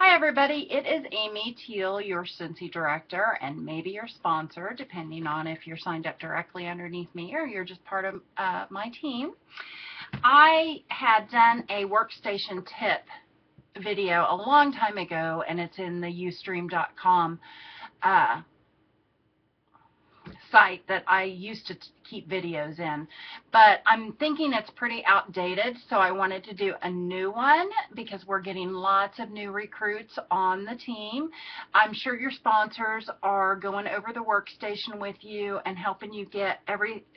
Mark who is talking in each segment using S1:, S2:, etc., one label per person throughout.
S1: Hi everybody, it is Amy Teal, your Cincy Director and maybe your sponsor, depending on if you're signed up directly underneath me or you're just part of my team. I had done a workstation tip video a long time ago, and it's in the ustream.com site that I used to keep videos in, but I'm thinking it's pretty outdated, so I wanted to do a new one because we're getting lots of new recruits on the team. I'm sure your sponsors are going over the workstation with you and helping you get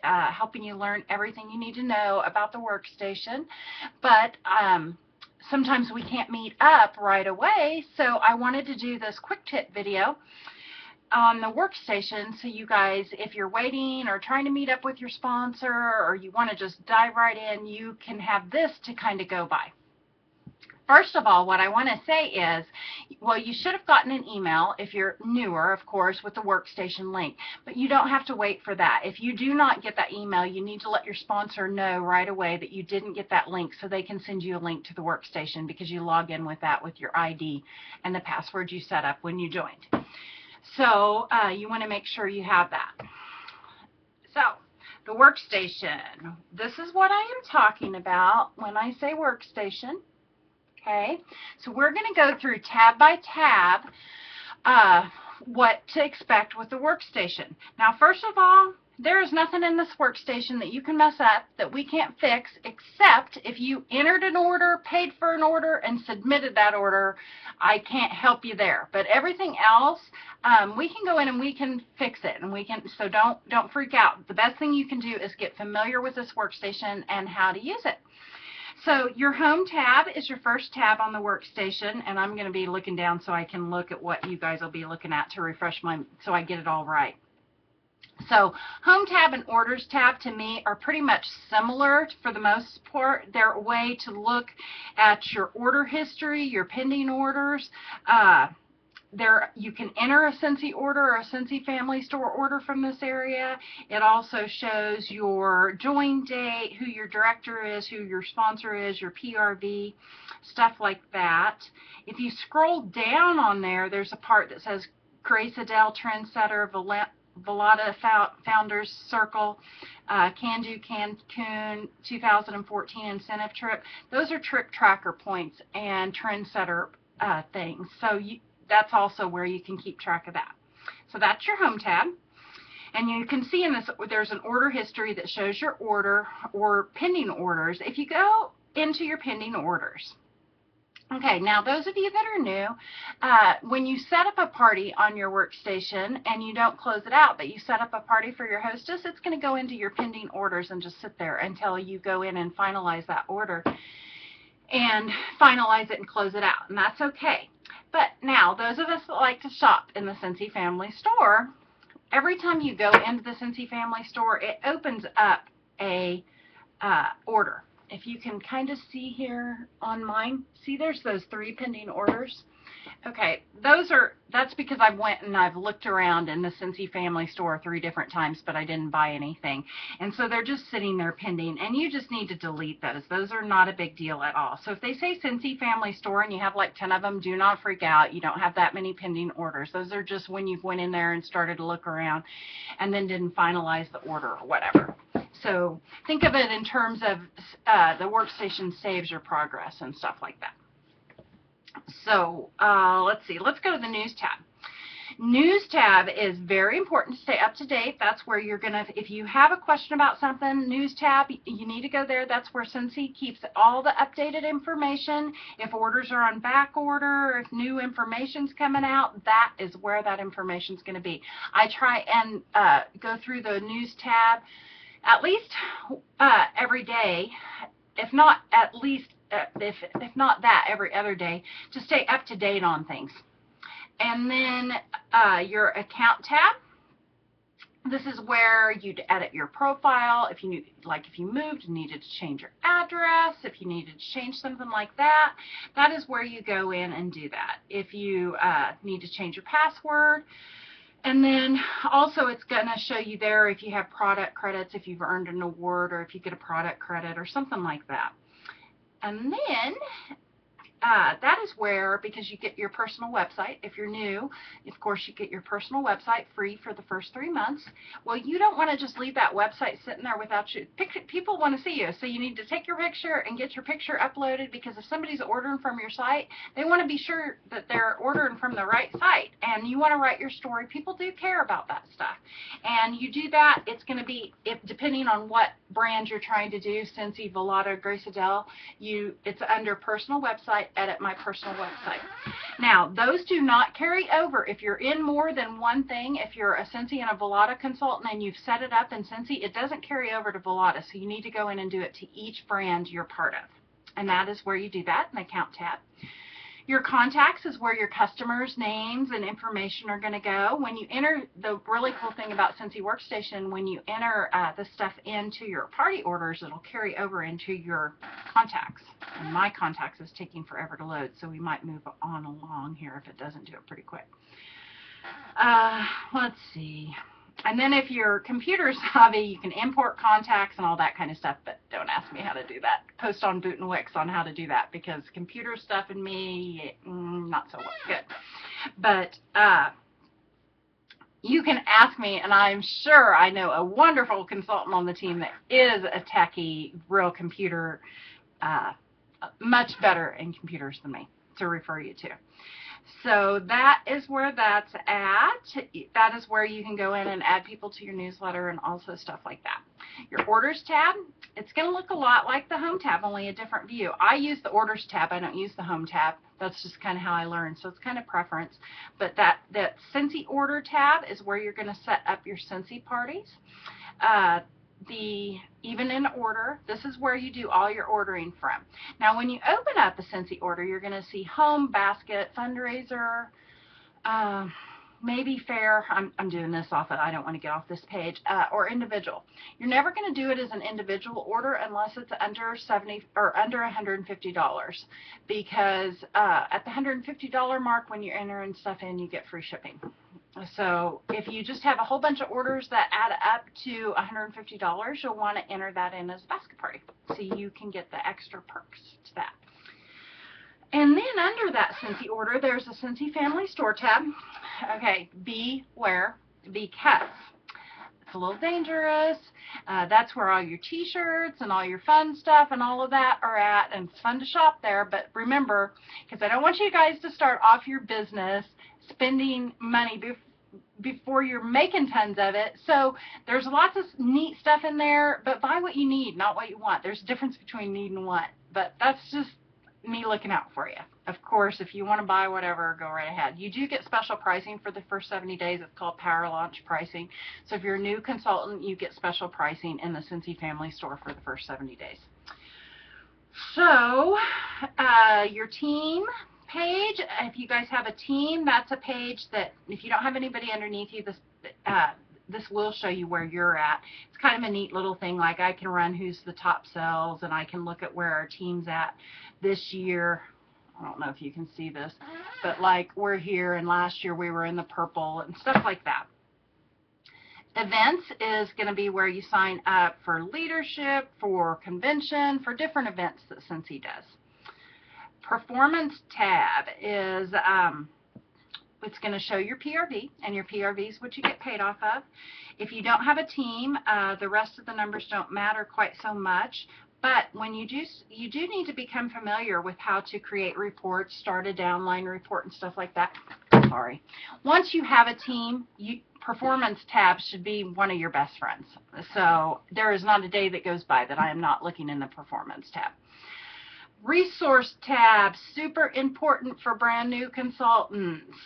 S1: helping you learn everything you need to know about the workstation, but sometimes we can't meet up right away, so I wanted to do this quick tip video on the workstation, so you guys, if you're waiting or trying to meet up with your sponsor or you want to just dive right in, you can have this to kind of go by. First of all, what I want to say is, well, you should have gotten an email if you're newer, of course, with the workstation link, but you don't have to wait for that. If you do not get that email, you need to let your sponsor know right away that you didn't get that link so they can send you a link to the workstation because you log in with that with your ID and the password you set up when you joined. So you want to make sure you have that. So the workstation, this is what I am talking about when I say workstation. Okay, so we're going to go through tab by tab what to expect with the workstation. Now, first of all, there is nothing in this workstation that you can mess up that we can't fix, except if you entered an order, paid for an order, and submitted that order. I can't help you there. But everything else, we can go in and we can fix it, and we can. So don't freak out. The best thing you can do is get familiar with this workstation and how to use it. So your home tab is your first tab on the workstation, and I'm going to be looking down so I can look at what you guys will be looking at to refresh so I get it all right. So home tab and orders tab to me are pretty much similar for the most part. They're a way to look at your order history, your pending orders. You can enter a Cincy order or a Cincy Family Store order from this area. It also shows your join date, who your director is, who your sponsor is, your PRV, stuff like that. If you scroll down on there, there's a part that says Grace Adele Trendsetter, Velada Founders Circle, Can Do Cancun 2014 incentive trip. Those are trip tracker points and trendsetter things. So that's also where you can keep track of that. So that's your home tab. And you can see in this, there's an order history that shows your order or pending orders. If you go into your pending orders, okay, now those of you that are new, when you set up a party on your workstation and you don't close it out, but you set up a party for your hostess, it's going to go into your pending orders and just sit there until you go in and finalize that order and finalize it and close it out, and that's okay. But now, those of us that like to shop in the Cincy Family Store, every time you go into the Cincy Family Store, it opens up a order. If you can kind of see here on mine, see there's those 3 pending orders. Okay, that's because I went and I've looked around in the Cincy Family Store 3 different times, but I didn't buy anything. And so they're just sitting there pending, and you just need to delete those. Those are not a big deal at all. So if they say Cincy Family Store and you have like 10 of them, do not freak out. You don't have that many pending orders. Those are just when you went in there and started to look around and then didn't finalize the order or whatever. So think of it in terms of the workstation saves your progress and stuff like that. So let's see, let's go to the News tab. News tab is very important to stay up to date. That's where you're going to, if you have a question about something, News tab, you need to go there. That's where Cincy keeps all the updated information. If orders are on back order, if new information's coming out, that is where that information's going to be. I try and go through the News tab at least every day, if not at least if not that, every other day, to stay up to date on things. And then your account tab. This is where you'd edit your profile. If you moved and needed to change your address, if you needed to change something like that, that is where you go in and do that. If you need to change your password. And then also it's going to show you there if you have product credits, if you've earned an award, or if you get a product credit or something like that. And then that is where, because you get your personal website. If you're new, of course, you get your personal website free for the first 3 months. Well, you don't want to just leave that website sitting there without you. People want to see you, so you need to take your picture and get your picture uploaded, because if somebody's ordering from your site, they want to be sure that they're ordering from the right site, and you want to write your story. People do care about that stuff, and you do that. It's going to be, if depending on what brand you're trying to do, Scentsy, Vellata, Grace Adele, it's under personal website, edit my personal website. Now, those do not carry over. If you're in more than one thing, if you're a Scentsy and a Vellata consultant and you've set it up in Scentsy, it doesn't carry over to Vellata, so you need to go in and do it to each brand you're part of. And that is where you do that in the Account tab. Your contacts is where your customers' names and information are going to go. When you enter, the really cool thing about Scentsy Workstation, when you enter the stuff into your party orders, it'll carry over into your contacts. And my contacts is taking forever to load, so we might move on along here if it doesn't do it pretty quick. Let's see. And then if your computer's savvy, you can import contacts and all that kind of stuff, but don't ask me how to do that. Post on Bootin Wicks on how to do that, because computer stuff and me, not so good. But you can ask me, and I'm sure I know a wonderful consultant on the team that is a techie, real computer, much better in computers than me, to refer you to. So that is where that's at. That is where you can go in and add people to your newsletter and also stuff like that. Your Orders tab, it's going to look a lot like the Home tab, only a different view. I use the Orders tab. I don't use the Home tab. That's just kind of how I learned. So it's kind of preference. But that Scentsy Order tab is where you're going to set up your Scentsy parties. Even in order, this is where you do all your ordering from. Now, when you open up a Scentsy order, you're going to see home, basket, fundraiser, maybe fair. I'm doing this off it. I don't want to get off this page, or individual. You're never going to do it as an individual order unless it's under $70 or under $150, because at the $150 mark, when you're entering stuff in, you get free shipping. So if you just have a whole bunch of orders that add up to $150, you'll want to enter that in as a basket party, so you can get the extra perks to that. And then under that Scentsy order, there's a Scentsy Family Store tab. Okay, beware, because it's a little dangerous. That's where all your t-shirts and all your fun stuff and all of that are at, and it's fun to shop there. But remember, because I don't want you guys to start off your business spending money before you're making tons of it. So there's lots of neat stuff in there, but buy what you need, not what you want. There's a difference between need and want, but that's just me looking out for you. Of course, if you want to buy whatever, go right ahead. You do get special pricing for the first 70 days. It's called Power Launch pricing. So if you're a new consultant, you get special pricing in the Scentsy Family Store for the first 70 days. So your team page, if you guys have a team, that's a page that if you don't have anybody underneath you, this will show you where you're at. It's kind of a neat little thing. Like, I can run who's the top sales, and I can look at where our team's at this year. I don't know if you can see this, but like, we're here, and last year we were in the purple and stuff like that. Events is going to be where you sign up for leadership, for convention, for different events that Scentsy does. Performance tab is it's going to show your PRV, and your PRV is what you get paid off of. If you don't have a team, the rest of the numbers don't matter quite so much. But when you do need to become familiar with how to create reports, start a downline report and stuff like that. Sorry. Once you have a team, performance tab should be one of your best friends. So there is not a day that goes by that I am not looking in the performance tab. Resource tab, super important for brand new consultants.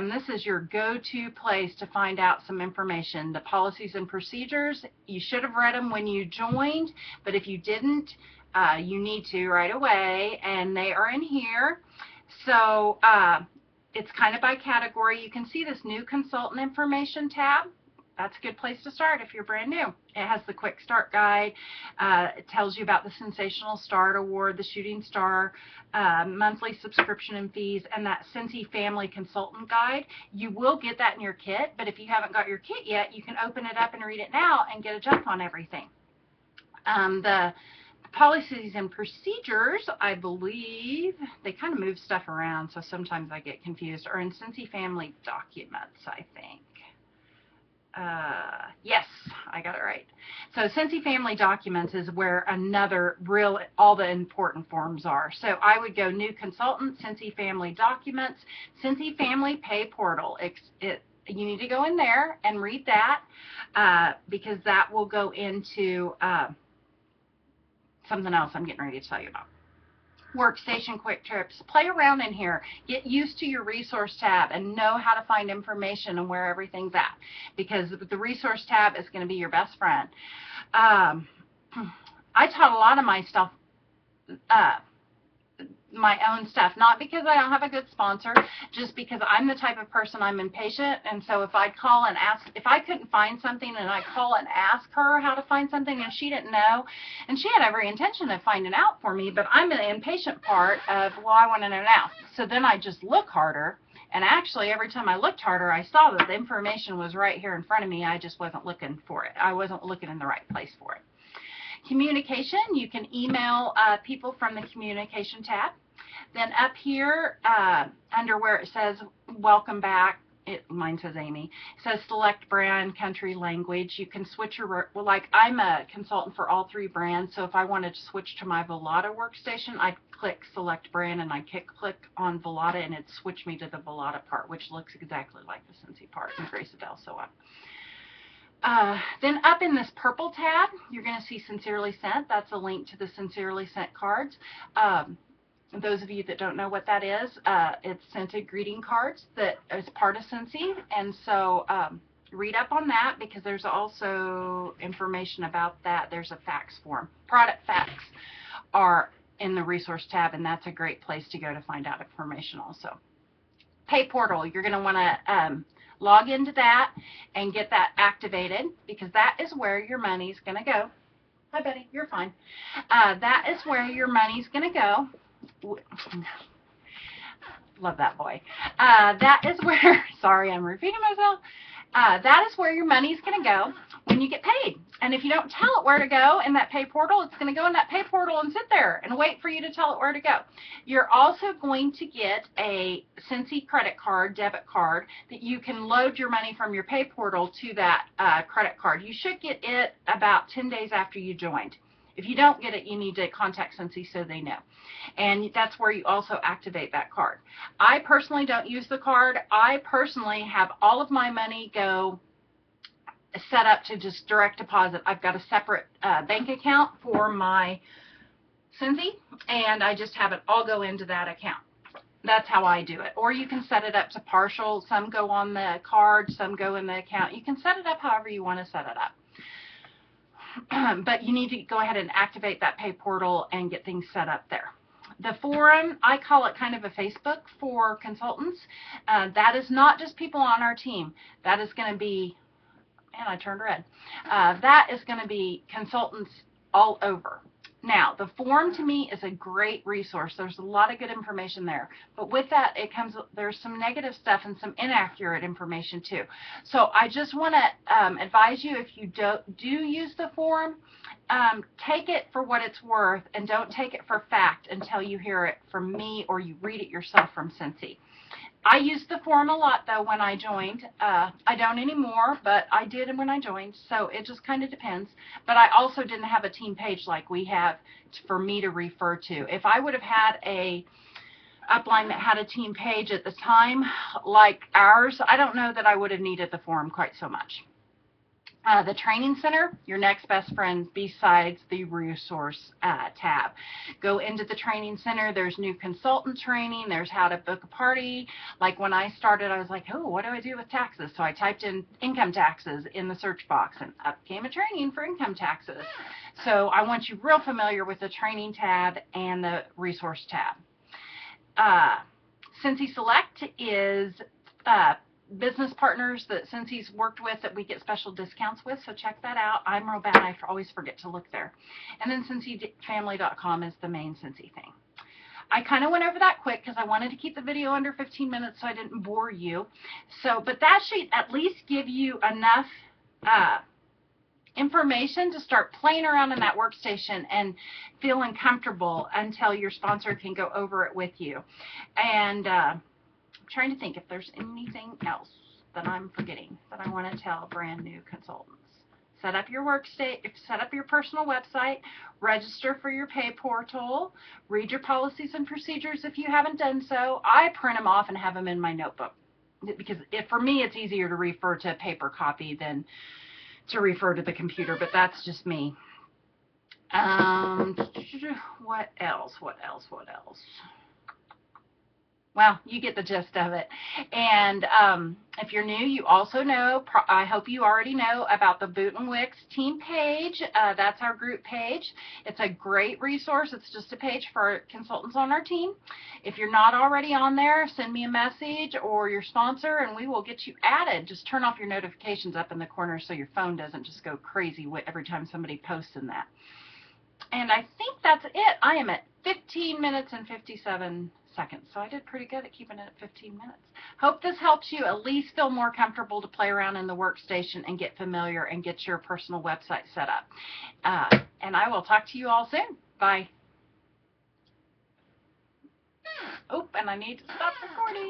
S1: This is your go-to place to find out some information. The policies and procedures, you should have read them when you joined, but if you didn't, you need to right away, and they are in here. So it's kind of by category. You can see this new consultant information tab. That's a good place to start if you're brand new. It has the quick start guide. It tells you about the Sensational Start Award, the Shooting Star, monthly subscription and fees, and that Scentsy Family Consultant Guide. You will get that in your kit, but if you haven't got your kit yet, you can open it up and read it now and get a jump on everything. The Policies and procedures, I believe, they kind of move stuff around, so sometimes I get confused, are in Cincy Family documents, I think. Yes, I got it right. So Cincy Family Documents is where all the important forms are. So I would go New Consultant, Cincy Family Documents, Cincy Family Pay Portal. You need to go in there and read that because that will go into something else I'm getting ready to tell you about. Workstation quick trips. Play around in here. Get used to your resource tab and know how to find information and where everything's at, because the resource tab is going to be your best friend. I taught a lot of my stuff, my own stuff, not because I don't have a good sponsor, just because I'm the type of person, I'm impatient, and so if I'd call and ask, if I couldn't find something and I call and ask her how to find something and she didn't know, and she had every intention of finding out for me, but I'm the impatient part of, well, I want to know now. So then I just look harder, and actually every time I looked harder, I saw that the information was right here in front of me. I just wasn't looking for it. I wasn't looking in the right place for it. Communication, you can email people from the communication tab. Then up here, under where it says welcome back, mine says Amy, it says select brand, country, language. You can switch your, well, like I'm a consultant for all 3 brands, so if I wanted to switch to my Volata workstation, I'd click select brand and I'd click on Volata and it'd switch me to the Volata part, which looks exactly like the Cincy part, and Grace Adele so on. Then up in this purple tab, you're going to see Sincerely Sent. That's a link to the Sincerely Sent cards. Those of you that don't know what that is, it's scented greeting cards that is part of Cincy, and so read up on that because there's also information about that. There's a fax form. Product facts are in the resource tab, and that's a great place to go to find out information also. Pay portal, you're going to want to log into that and get that activated because that is where your money's going to go. Hi, Betty, you're fine. That is where your money's going to go. Love that boy. That is where, sorry, I'm repeating myself. That is where your money's going to go when you get paid. And if you don't tell it where to go in that pay portal, it's going to go in that pay portal and sit there and wait for you to tell it where to go. You're also going to get a Cincy credit card, debit card, that you can load your money from your pay portal to that credit card. You should get it about 10 days after you joined. If you don't get it, you need to contact Cincy so they know. And that's where you also activate that card. I personally don't use the card. I personally have all of my money go set up to just direct deposit. I've got a separate bank account for my Cincy, and I just have it all go into that account. That's how I do it. Or you can set it up to partial. Some go on the card, some go in the account. You can set it up however you want to set it up. But you need to go ahead and activate that pay portal and get things set up there. The forum, I call it kind of a Facebook for consultants. That is not just people on our team. That is going to be, man, I turned red. That is going to be consultants all over. Now, the forum to me is a great resource. There's a lot of good information there. But with that, there's some negative stuff and some inaccurate information too. So I just want to advise you, if you do use the forum, take it for what it's worth and don't take it for fact until you hear it from me or you read it yourself from Cincy. I used the forum a lot, though, when I joined. I don't anymore, but I did when I joined, so it just kind of depends. But I also didn't have a team page like we have for me to refer to. If I would have had a upline that had a team page at the time, like ours, I don't know that I would have needed the forum quite so much. The training center, your next best friend besides the resource tab. Go into the training center. There's new consultant training. There's how to book a party. Like when I started, I was like, oh, what do I do with taxes? So I typed in income taxes in the search box and up came a training for income taxes. So I want you real familiar with the training tab and the resource tab. Cincy Select is business partners that Cincy's worked with that we get special discounts with, so check that out. I'm real bad. I always forget to look there. And then cincyfamily.com is the main Cincy thing. I kind of went over that quick because I wanted to keep the video under 15 minutes so I didn't bore you. So, but that should at least give you enough information to start playing around in that workstation and feeling comfortable until your sponsor can go over it with you. And I'm trying to think if there's anything else that I'm forgetting that I want to tell brand new consultants. Set up your set up your personal website, register for your pay portal, read your policies and procedures if you haven't done so. I print them off and have them in my notebook because for me it's easier to refer to a paper copy than to refer to the computer, but that's just me. What else? Well, you get the gist of it. And if you're new, you also know, I hope you already know about the Bootin Wicks team page. That's our group page. It's a great resource. It's just a page for consultants on our team. If you're not already on there, send me a message or your sponsor and we will get you added. Just turn off your notifications up in the corner so your phone doesn't just go crazy every time somebody posts in that. And I think that's it. I am at 15 minutes and 57 seconds. So I did pretty good at keeping it at 15 minutes. Hope this helps you at least feel more comfortable to play around in the workstation and get familiar and get your personal website set up. And I will talk to you all soon. Bye. Oh, and I need to stop recording.